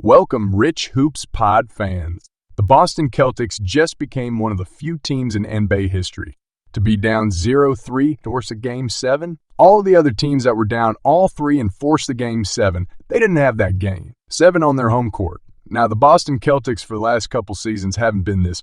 Welcome, Rich Hoops Pod fans. The Boston Celtics just became one of the few teams in NBA history to be down 0-3 to force a Game 7. All the other teams that were down all three and forced the Game 7, they didn't have that Game 7 on their home court. Now, the Boston Celtics for the last couple seasons haven't been this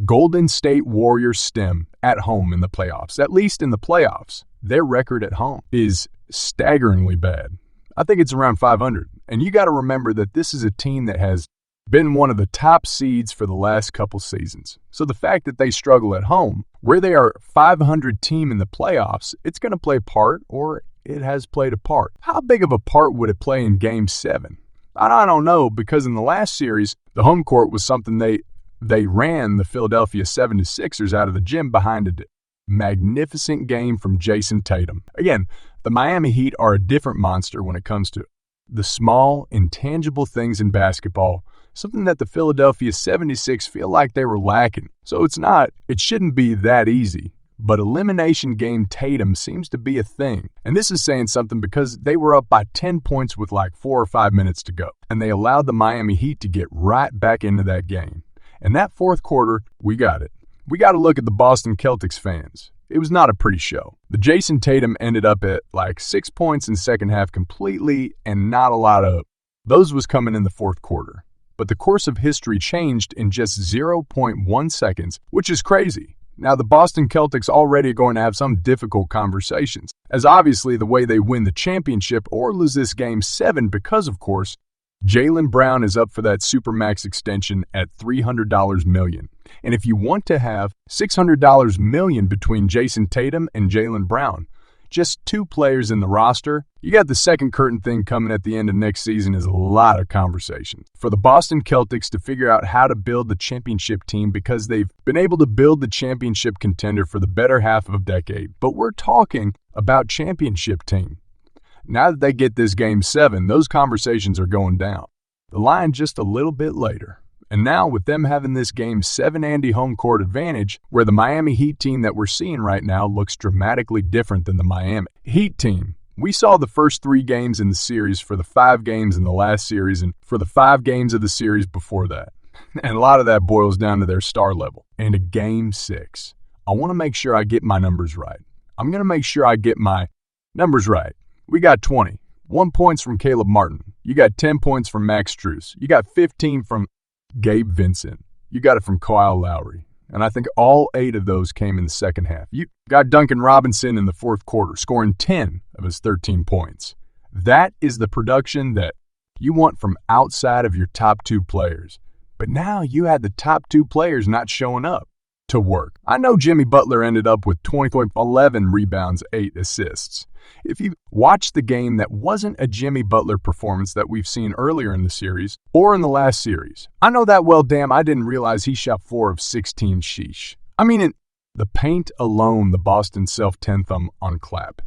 Golden State Warriors stem at home in the playoffs. At least in the playoffs, their record at home is staggeringly bad. I think it's around 500. And you got to remember that this is a team that has been one of the top seeds for the last couple seasons. So the fact that they struggle at home, where they are a 500 team in the playoffs, it's going to play a part, or it has played a part. How big of a part would it play in Game 7? I don't know, because in the last series, the home court was something they ran the Philadelphia 76ers out of the gym behind a magnificent game from Jason Tatum. Again, the Miami Heat are a different monster when it comes to the small, intangible things in basketball, something that the Philadelphia 76 feel like they were lacking. So it shouldn't be that easy. But elimination game Tatum seems to be a thing. And this is saying something because they were up by 10 points with like 4 or 5 minutes to go. And they allowed the Miami Heat to get right back into that game. And that fourth quarter, we got it. We got to look at the Boston Celtics fans. It was not a pretty show. The Jason Tatum ended up at like 6 points in second half completely and not a lot of those was coming in the fourth quarter. But the course of history changed in just 0.1 seconds, which is crazy. Now, the Boston Celtics already are going to have some difficult conversations, as obviously the way they win the championship or lose this Game 7 because, of course, Jaylen Brown is up for that Supermax extension at $300 million. And if you want to have $600 million between Jason Tatum and Jaylen Brown, just two players in the roster, you got the second curtain thing coming at the end of next season is a lot of conversations. For the Boston Celtics to figure out how to build the championship team because they've been able to build the championship contender for the better half of a decade. But we're talking about championship team. Now that they get this Game 7, those conversations are going down. The line just a little bit later. And now with them having this Game 7 Andy home court advantage, where the Miami Heat team that we're seeing right now looks dramatically different than the Miami Heat team. We saw the first 3 games in the series for the 5 games in the last series and for the 5 games of the series before that. And a lot of that boils down to their star level. And a Game 6. I want to make sure I get my numbers right. I'm going to make sure I get my numbers right. We got 20. 1 points from Caleb Martin. You got 10 points from Max Strus. You got 15 from Gabe Vincent. You got it from Kyle Lowry. And I think all 8 of those came in the second half. You got Duncan Robinson in the fourth quarter, scoring 10 of his 13 points. That is the production that you want from outside of your top 2 players. But now you had the top 2 players not showing up to work. I know Jimmy Butler ended up with 11 rebounds, 8 assists. If you watch the game, that wasn't a Jimmy Butler performance that we've seen earlier in the series or in the last series. I know that well, damn, I didn't realize he shot 4 of 16, sheesh. I mean, in the paint alone, the Boston self-10 thumb on clap.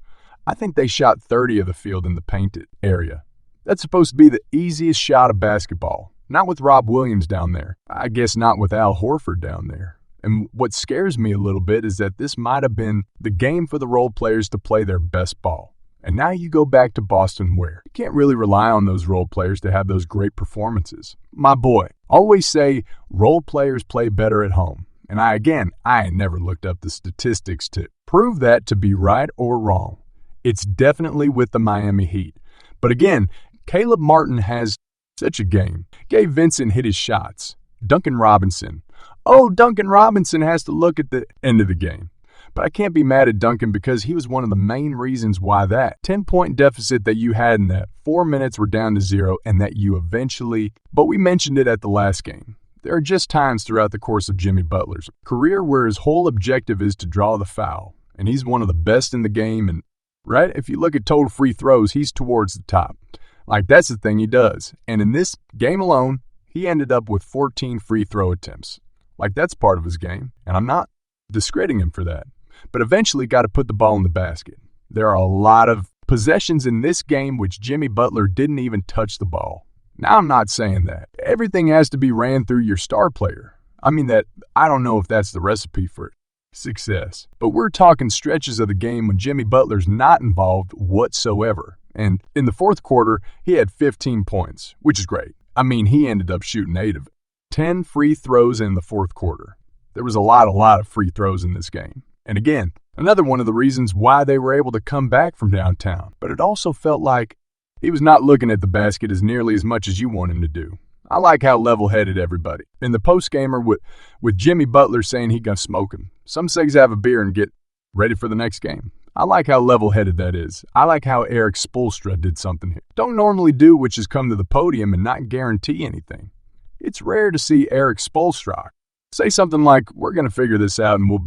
I think they shot 30 of the field in the painted area. That's supposed to be the easiest shot of basketball. Not with Rob Williams down there. I guess not with Al Horford down there. And what scares me a little bit is that this might have been the game for the role players to play their best ball. And now you go back to Boston where you can't really rely on those role players to have those great performances. My boy, always say role players play better at home. And I never looked up the statistics to prove that to be right or wrong. It's definitely with the Miami Heat. But again, Caleb Martin has such a game. Gabe Vincent hit his shots. Duncan Robinson has to look at the end of the game. But I can't be mad at Duncan because he was one of the main reasons why that 10-point deficit that you had in that 4 minutes were down to 0 and that you eventually, but we mentioned it at the last game. There are just times throughout the course of Jimmy Butler's career where his whole objective is to draw the foul. And he's one of the best in the game. And right, if you look at total free throws, he's towards the top. Like that's the thing he does. And in this game alone, he ended up with 14 free throw attempts. Like that's part of his game, and I'm not discrediting him for that. But eventually got to put the ball in the basket. There are a lot of possessions in this game which Jimmy Butler didn't even touch the ball. Now I'm not saying that. Everything has to be ran through your star player. I don't know if that's the recipe for success. But we're talking stretches of the game when Jimmy Butler's not involved whatsoever. And in the fourth quarter, he had 15 points, which is great. I mean, he ended up shooting 8 of it. 10 free throws in the fourth quarter. There was a lot of free throws in this game. And again, another one of the reasons why they were able to come back from downtown. But it also felt like he was not looking at the basket as nearly as much as you want him to do. I like how level-headed everybody. In the post-gamer with Jimmy Butler saying he gonna smoke him. Some say have a beer and get ready for the next game. I like how level-headed that is. I like how Eric Spoelstra did something here. Don't normally do, which is come to the podium and not guarantee anything. It's rare to see Eric Spoelstra say something like, "We're gonna figure this out and we'll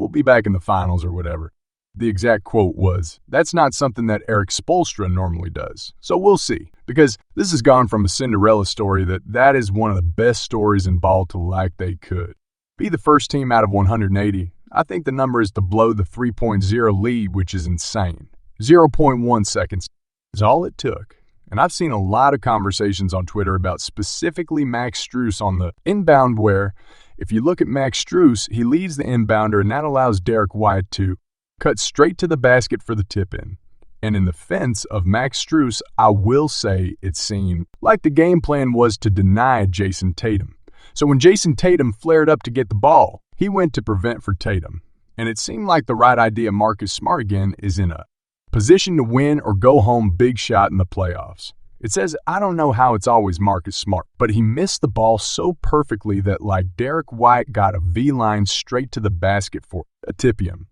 be back in the finals," or whatever. The exact quote was, "That's not something that Eric Spoelstra normally does." So we'll see, because this has gone from a Cinderella story that is one of the best stories in ball to like they could. Be the first team out of 180. I think the number is to blow the 3.0 lead, which is insane. 0.1 seconds is all it took. And I've seen a lot of conversations on Twitter about specifically Max Strus on the inbound where, if you look at Max Strus, he leads the inbounder and that allows Derek White to cut straight to the basket for the tip-in. And in the defense of Max Strus, I will say it seemed like the game plan was to deny Jason Tatum. So when Jason Tatum flared up to get the ball, he went to prevent for Tatum. And it seemed like the right idea. Marcus Smart again is in a position to win or go home big shot in the playoffs. It says, I don't know how it's always Marcus Smart, but he missed the ball so perfectly that like Derek White got a V-line straight to the basket for a tip-in.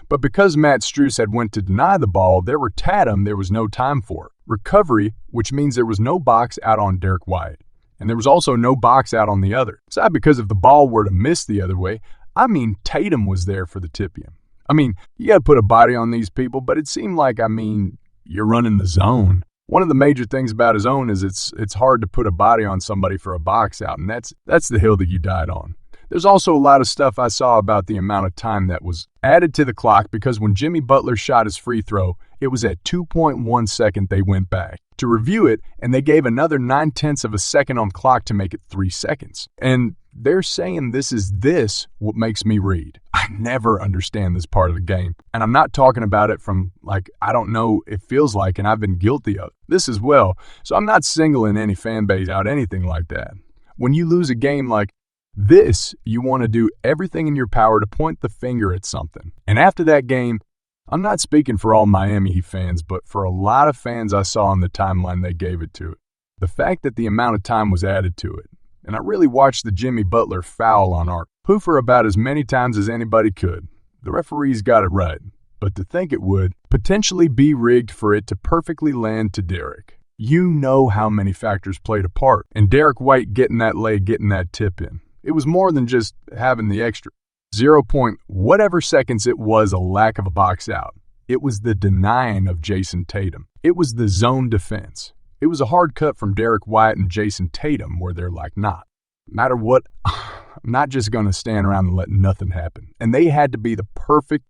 But because Matt Strus had went to deny the ball, there was no time for it. Recovery, which means there was no box out on Derek White. And there was also no box out on the other. It's not because if the ball were to miss the other way. I mean, Tatum was there for the tip-in. I mean, you got to put a body on these people, but it seemed like, you're running the zone. One of the major things about his zone is it's hard to put a body on somebody for a box out, and that's the hill that you died on. There's also a lot of stuff I saw about the amount of time that was added to the clock because when Jimmy Butler shot his free throw, it was at 2.1 seconds they went back to review it, and they gave another 0.9 of a second on clock to make it 3 seconds. And they're saying this is what makes me read. I never understand this part of the game. And I'm not talking about it from I don't know, it feels like, and I've been guilty of this as well. So I'm not singling any fan base out, anything like that. When you lose a game like this, you want to do everything in your power to point the finger at something. And after that game, I'm not speaking for all Miami Heat fans, but for a lot of fans I saw on the timeline, they gave it to it. The fact that the amount of time was added to it. And I really watched the Jimmy Butler foul on Art Hoover about as many times as anybody could. The referees got it right, but to think it would potentially be rigged for it to perfectly land to Derek. You know how many factors played a part, and Derek White getting that lay, getting that tip in. It was more than just having the extra 0.whatever seconds it was a lack of a box out. It was the denying of Jason Tatum. It was the zone defense. It was a hard cut from Derek White and Jason Tatum where they're like, nah, no matter what, I'm not just going to stand around and let nothing happen. And they had to be the perfect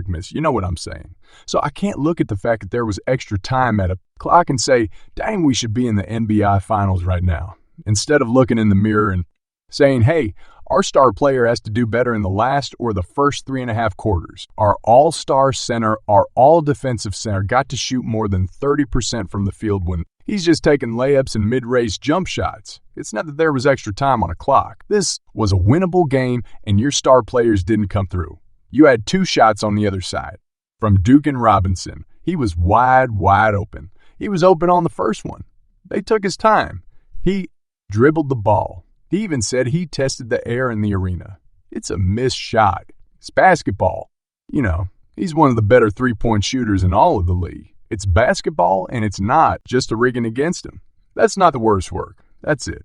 miss. You know what I'm saying? So I can't look at the fact that there was extra time at a clock and say, dang, we should be in the NBA Finals right now. Instead of looking in the mirror and saying, hey, our star player has to do better in the last or the first 3.5 quarters. Our all-star center, our all-defensive center got to shoot more than 30% from the field when he's just taking layups and mid-range jump shots. It's not that there was extra time on a clock. This was a winnable game, and your star players didn't come through. You had 2 shots on the other side. From Duke and Robinson, he was wide open. He was open on the first one. They took his time. He dribbled the ball. He even said he tested the air in the arena. It's a missed shot. It's basketball. You know, he's one of the better three-point shooters in all of the league. It's basketball, and it's not just a rigging against him. That's not the worst work. That's it.